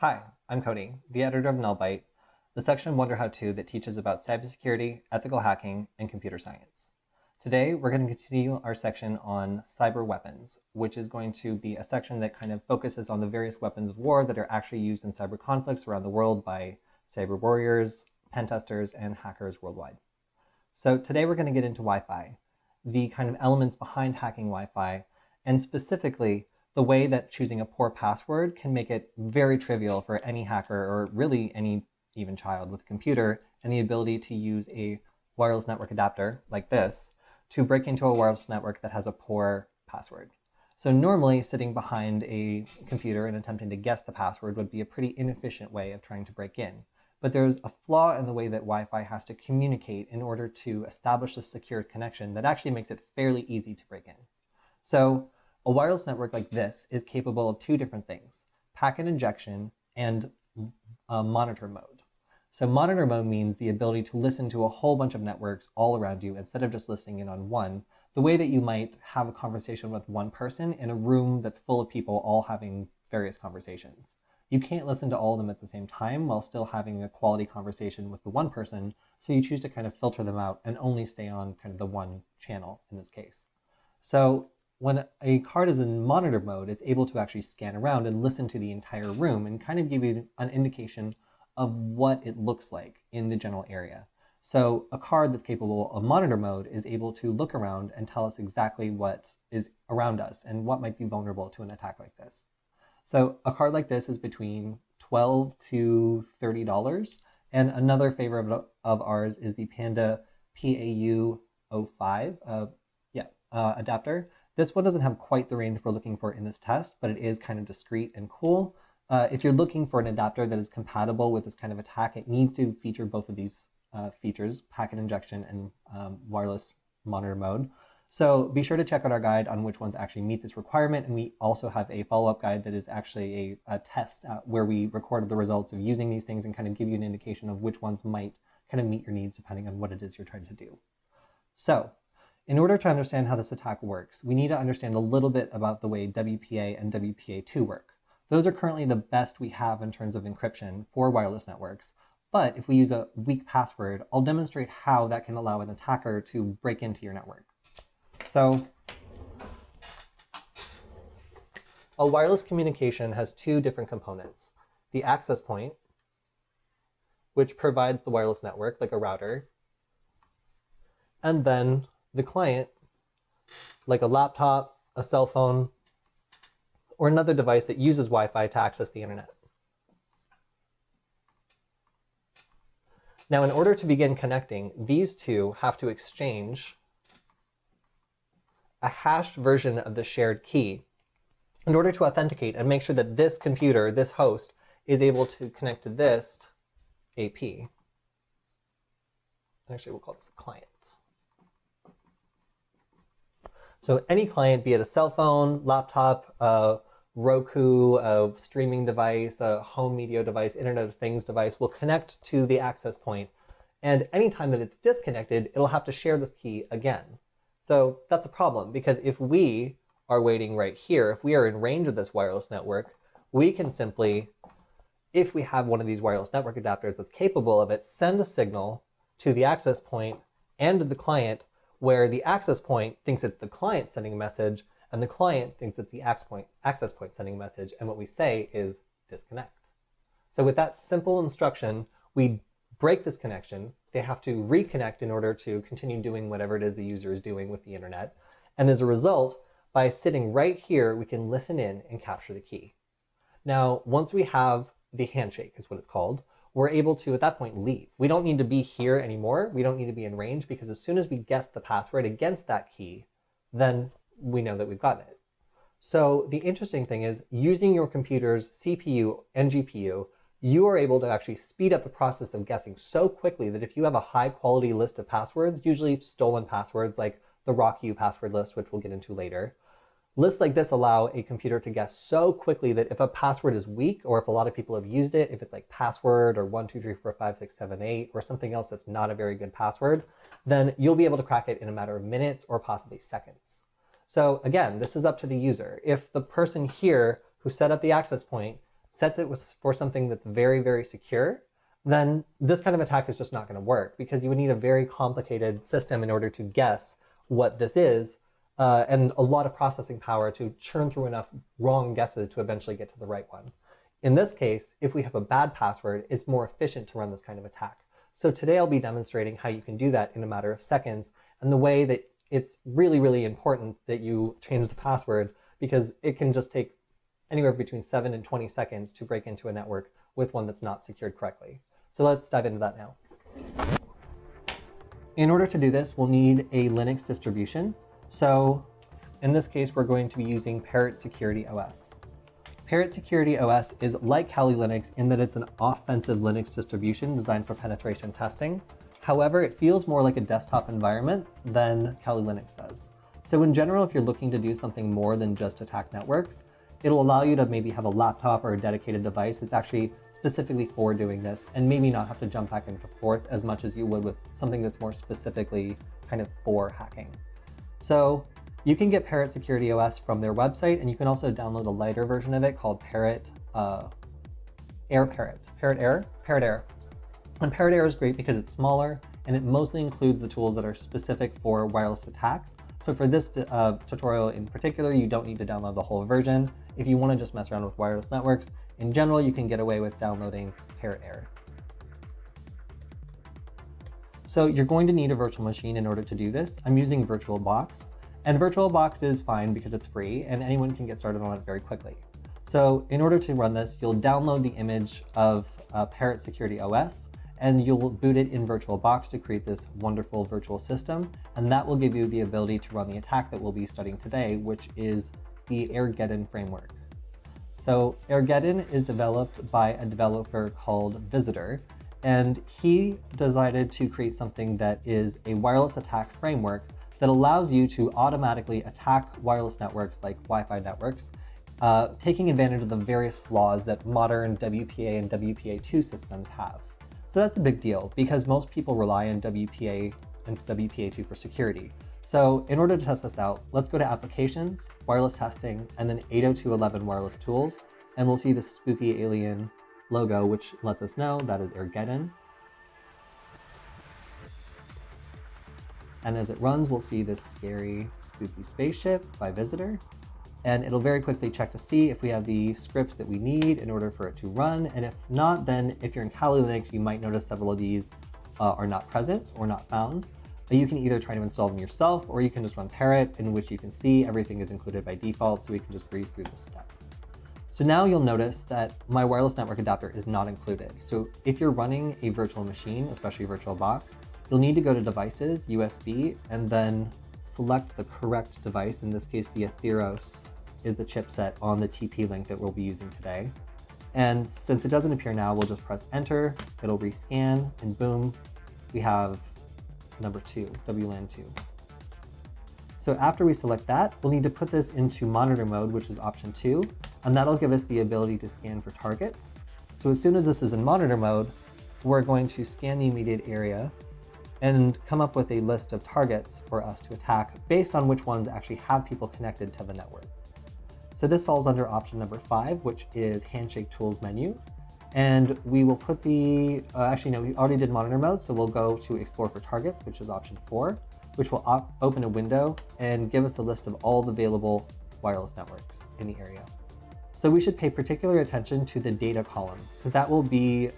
Hi, I'm Cody, the editor of NullByte, the section of Wonder How To that teaches about cybersecurity, ethical hacking, and computer science. Today, we're going to continue our section on cyber weapons, which is going to be a section that kind of focuses on the various weapons of war that are actually used in cyber conflicts around the world by cyber warriors, pen testers, and hackers worldwide. So today we're going to get into Wi-Fi, the kind of elements behind hacking Wi-Fi, and specifically the way that choosing a poor password can make it very trivial for any hacker, or really any even child with a computer, and the ability to use a wireless network adapter like this to break into a wireless network that has a poor password. So normally sitting behind a computer and attempting to guess the password would be a pretty inefficient way of trying to break in. But there's a flaw in the way that Wi-Fi has to communicate in order to establish a secure connection that actually makes it fairly easy to break in. So a wireless network like this is capable of two different things: packet injection and monitor mode. So monitor mode means the ability to listen to a whole bunch of networks all around you instead of just listening in on one, the way that you might have a conversation with one person in a room that's full of people all having various conversations. You can't listen to all of them at the same time while still having a quality conversation with the one person, so you choose to kind of filter them out and only stay on kind of the one channel in this case. So when a card is in monitor mode, it's able to actually scan around and listen to the entire room and kind of give you an indication of what it looks like in the general area. So a card that's capable of monitor mode is able to look around and tell us exactly what is around us and what might be vulnerable to an attack like this. So a card like this is between $12 to $30. And another favorite of ours is the Panda PAU05 adapter. This one doesn't have quite the range we're looking for in this test, but it is kind of discreet and cool. If you're looking for an adapter that is compatible with this kind of attack, it needs to feature both of these features, packet injection and wireless monitor mode. So be sure to check out our guide on which ones actually meet this requirement. And we also have a follow-up guide that is actually a test where we recorded the results of using these things and kind of give you an indication of which ones might kind of meet your needs depending on what it is you're trying to do. So in order to understand how this attack works, we need to understand a little bit about the way WPA and WPA2 work. Those are currently the best we have in terms of encryption for wireless networks. But if we use a weak password, I'll demonstrate how that can allow an attacker to break into your network. So a wireless communication has two different components: the access point, which provides the wireless network like a router, and then the client, like a laptop, a cell phone, or another device that uses Wi-Fi to access the internet. Now, in order to begin connecting, these two have to exchange a hashed version of the shared key in order to authenticate and make sure that this computer, this host, is able to connect to this AP. Actually, we'll call this a client. So any client, be it a cell phone, laptop, Roku, a streaming device, a home media device, Internet of Things device, will connect to the access point. And anytime that it's disconnected, it'll have to share this key again. So that's a problem, because if we are waiting right here, if we are in range of this wireless network, we can simply, if we have one of these wireless network adapters that's capable of it, send a signal to the access point and to the client, where the access point thinks it's the client sending a message, and the client thinks it's the access point sending a message, and what we say is disconnect. So with that simple instruction, we break this connection. They have to reconnect in order to continue doing whatever it is the user is doing with the internet. And as a result, by sitting right here, we can listen in and capture the key. Now, once we have the handshake, is what it's called, we're able to, at that point, leave. We don't need to be here anymore. We don't need to be in range, because as soon as we guess the password against that key, then we know that we've gotten it. So the interesting thing is, using your computer's CPU and GPU, you are able to actually speed up the process of guessing so quickly that if you have a high quality list of passwords, usually stolen passwords like the RockU password list, which we'll get into later, lists like this allow a computer to guess so quickly that if a password is weak, or if a lot of people have used it, if it's like password or 1234567 or something else that's not a very good password, then you'll be able to crack it in a matter of minutes or possibly seconds. So again, this is up to the user. If the person here who set up the access point sets it for something that's very, very secure, then this kind of attack is just not going to work, because you would need a very complicated system in order to guess what this is, and a lot of processing power to churn through enough wrong guesses to eventually get to the right one. In this case, if we have a bad password, it's more efficient to run this kind of attack. So today I'll be demonstrating how you can do that in a matter of seconds, and the way that it's really, really important that you change the password, because it can just take anywhere between 7 and 20 seconds to break into a network with one that's not secured correctly. So let's dive into that now. In order to do this, we'll need a Linux distribution. So in this case, we're going to be using Parrot Security OS. Parrot Security OS is like Kali Linux in that it's an offensive Linux distribution designed for penetration testing. However, it feels more like a desktop environment than Kali Linux does. So in general, if you're looking to do something more than just attack networks, it'll allow you to maybe have a laptop or a dedicated device that's actually specifically for doing this, and maybe not have to jump back and forth as much as you would with something that's more specifically kind of for hacking. So you can get Parrot Security OS from their website, and you can also download a lighter version of it called Parrot Air. And Parrot Air is great because it's smaller, and it mostly includes the tools that are specific for wireless attacks. So for this tutorial in particular, you don't need to download the whole version. If you want to just mess around with wireless networks, in general, you can get away with downloading Parrot Air. So you're going to need a virtual machine in order to do this. I'm using VirtualBox, and VirtualBox is fine because it's free and anyone can get started on it very quickly. So in order to run this, you'll download the image of Parrot Security OS, and you'll boot it in VirtualBox to create this wonderful virtual system, and that will give you the ability to run the attack that we'll be studying today, which is the Airgeddon framework. So Airgeddon is developed by a developer called Visitor, and he decided to create something that is a wireless attack framework that allows you to automatically attack wireless networks like Wi-Fi networks, taking advantage of the various flaws that modern WPA and WPA2 systems have. So that's a big deal because most people rely on WPA and WPA2 for security. So in order to test this out, let's go to Applications, Wireless Testing, and then 802.11 Wireless Tools, and we'll see this spooky alien logo, which lets us know that is Airgeddon. And as it runs, we'll see this scary, spooky spaceship by Visitor. And it'll very quickly check to see if we have the scripts that we need in order for it to run. And if not, then if you're in Kali Linux, you might notice several of these are not present or not found. But you can either try to install them yourself, or you can just run Parrot, in which you can see everything is included by default, so we can just breeze through this step. So now you'll notice that my wireless network adapter is not included. So if you're running a virtual machine, especially VirtualBox, you'll need to go to Devices, USB, and then select the correct device. In this case, the Atheros is the chipset on the TP link that we'll be using today. And since it doesn't appear now, we'll just press enter, it'll rescan, and boom, we have number 2, WLAN 2. So after we select that, we'll need to put this into monitor mode, which is option 2, and that'll give us the ability to scan for targets. So as soon as this is in monitor mode, we're going to scan the immediate area and come up with a list of targets for us to attack based on which ones actually have people connected to the network. So this falls under option number 5, which is Handshake Tools menu. And we will put the, actually no, we already did monitor mode, so we'll go to Explore for Targets, which is option 4, which will open a window and give us a list of all the available wireless networks in the area. So we should pay particular attention to the data column, because that will be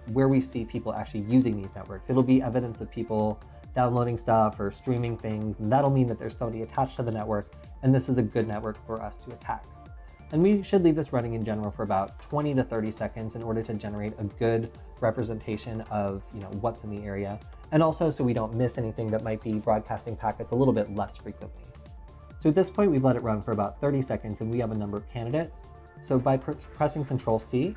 where we see people actually using these networks. It'll be evidence of people downloading stuff or streaming things, and that'll mean that there's somebody attached to the network, and this is a good network for us to attack. And we should leave this running in general for about 20 to 30 seconds in order to generate a good representation of what's in the area, and also so we don't miss anything that might be broadcasting packets a little bit less frequently. So at this point, we've let it run for about 30 seconds, and we have a number of candidates. So by pressing Control-C,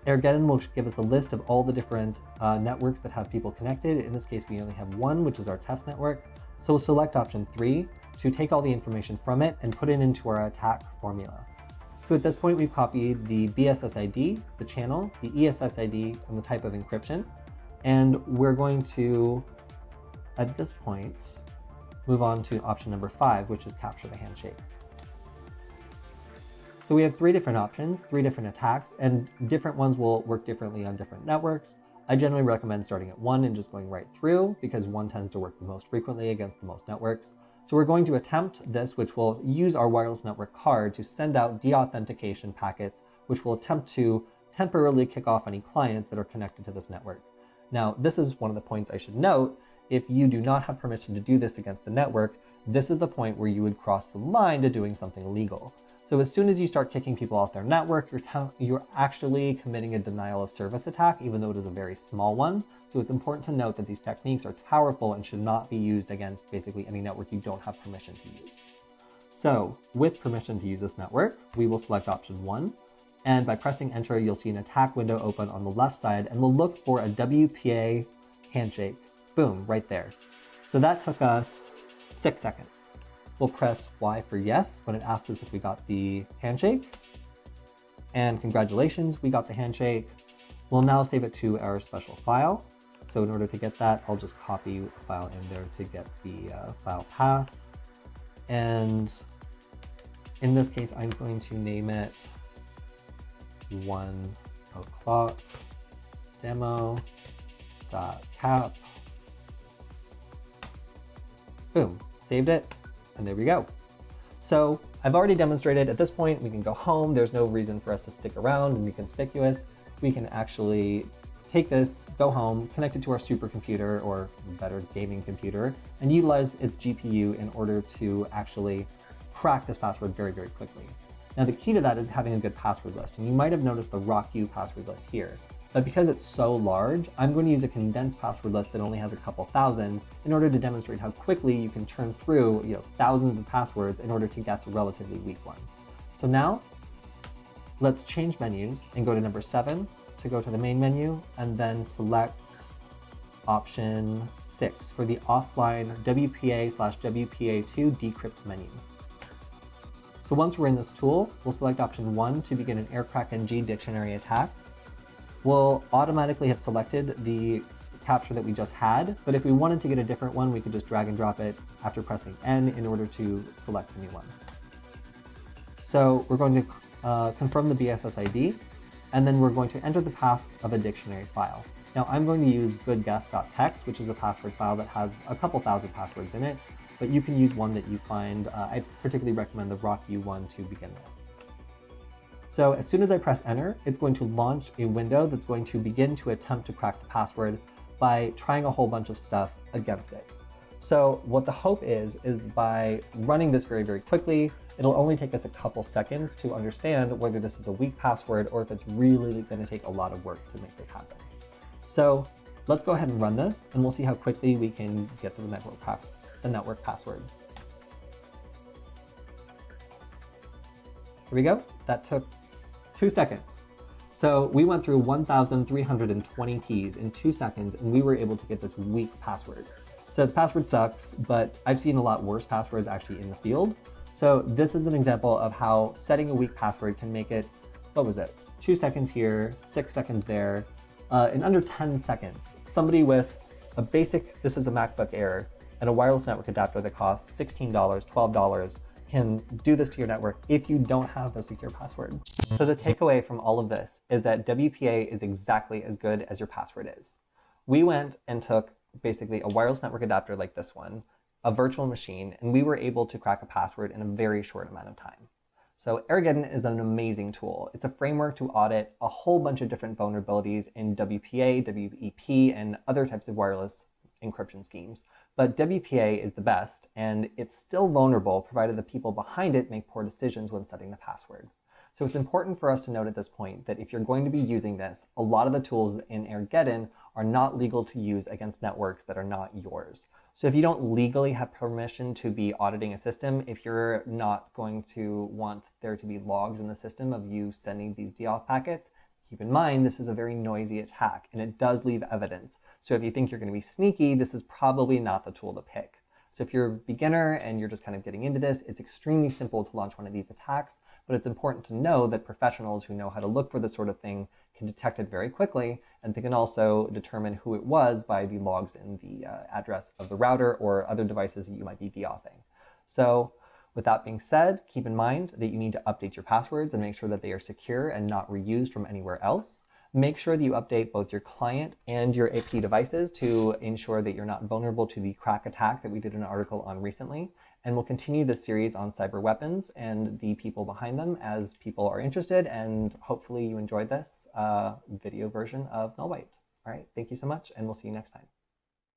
Airgeddon will give us a list of all the different networks that have people connected. In this case, we only have one, which is our test network. So we'll select option 3 to take all the information from it and put it into our attack formula. So at this point, we've copied the BSS ID, the channel, the ESS ID, and the type of encryption. And we're going to, at this point, move on to option number 5, which is capture the handshake. So we have 3 different options, 3 different attacks, and different ones will work differently on different networks. I generally recommend starting at 1 and just going right through because 1 tends to work the most frequently against the most networks. So we're going to attempt this, which will use our wireless network card to send out deauthentication packets, which will attempt to temporarily kick off any clients that are connected to this network. Now, this is one of the points I should note. If you do not have permission to do this against the network, this is the point where you would cross the line to doing something illegal. So as soon as you start kicking people off their network, you're actually committing a denial of service attack, even though it is a very small one. So it's important to note that these techniques are powerful and should not be used against basically any network you don't have permission to use. So with permission to use this network, we will select option 1. And by pressing enter, you'll see an attack window open on the left side, and we'll look for a WPA handshake. Boom, right there. So that took us 6 seconds. We'll press Y for yes when it asks us if we got the handshake. And congratulations, we got the handshake. We'll now save it to our special file. So in order to get that, I'll just copy a file in there to get the file path. And in this case, I'm going to name it 1 o'clock demo.cap. Boom, saved it, and there we go. So I've already demonstrated at this point, we can go home. There's no reason for us to stick around and be conspicuous. We can actually take this, go home, connect it to our supercomputer or better gaming computer, and utilize its GPU in order to actually crack this password very, very quickly. Now the key to that is having a good password list, and you might have noticed the RockU password list here. But because it's so large, I'm going to use a condensed password list that only has a couple thousand in order to demonstrate how quickly you can churn through thousands of passwords in order to guess a relatively weak one. So now, let's change menus and go to number 7 to go to the main menu, and then select option 6 for the offline WPA/WPA2 decrypt menu. So once we're in this tool, we'll select option 1 to begin an AircrackNG dictionary attack. We'll automatically have selected the captcha that we just had, but if we wanted to get a different one, we could just drag and drop it after pressing N in order to select a new one. So we're going to confirm the BSS ID, and then we're going to enter the path of a dictionary file. Now I'm going to use goodguess.txt, which is a password file that has a couple thousand passwords in it, but you can use one that you find. I particularly recommend the RockU one to begin with. So as soon as I press enter, it's going to launch a window that's going to begin to attempt to crack the password by trying a whole bunch of stuff against it. So what the hope is by running this very, very quickly, it'll only take us a couple seconds to understand whether this is a weak password or if it's really going to take a lot of work to make this happen. So let's go ahead and run this, and we'll see how quickly we can get to the network password. Here we go. That took 2 seconds. So we went through 1,320 keys in 2 seconds, and we were able to get this weak password. So the password sucks, but I've seen a lot worse passwords actually in the field. So this is an example of how setting a weak password can make it, 2 seconds here, 6 seconds there, in under 10 seconds. Somebody with a basic, this is a MacBook Air, and a wireless network adapter that costs $16, $12, can do this to your network if you don't have a secure password. So the takeaway from all of this is that WPA is exactly as good as your password is. We went and took basically a wireless network adapter like this one, a virtual machine, and we were able to crack a password in a very short amount of time. So Airgeddon is an amazing tool. It's a framework to audit a whole bunch of different vulnerabilities in WPA, WEP, and other types of wireless encryption schemes. But WPA is the best, and it's still vulnerable provided the people behind it make poor decisions when setting the password. So it's important for us to note at this point that if you're going to be using this, a lot of the tools in Airgeddon are not legal to use against networks that are not yours. So if you don't legally have permission to be auditing a system, if you're not going to want there to be logs in the system of you sending these deauth packets, keep in mind this is a very noisy attack and it does leave evidence. So if you think you're going to be sneaky, this is probably not the tool to pick. So if you're a beginner and you're just kind of getting into this, it's extremely simple to launch one of these attacks, but it's important to know that professionals who know how to look for this sort of thing can detect it very quickly, and they can also determine who it was by the logs in the address of the router or other devices that you might be deauthing. So With that being said, keep in mind that you need to update your passwords and make sure that they are secure and not reused from anywhere else. Make sure that you update both your client and your AP devices to ensure that you're not vulnerable to the crack attack that we did an article on recently. And we'll continue this series on cyber weapons and the people behind them as people are interested, and hopefully you enjoyed this video version of Null Byte. All right, thank you so much, and we'll see you next time.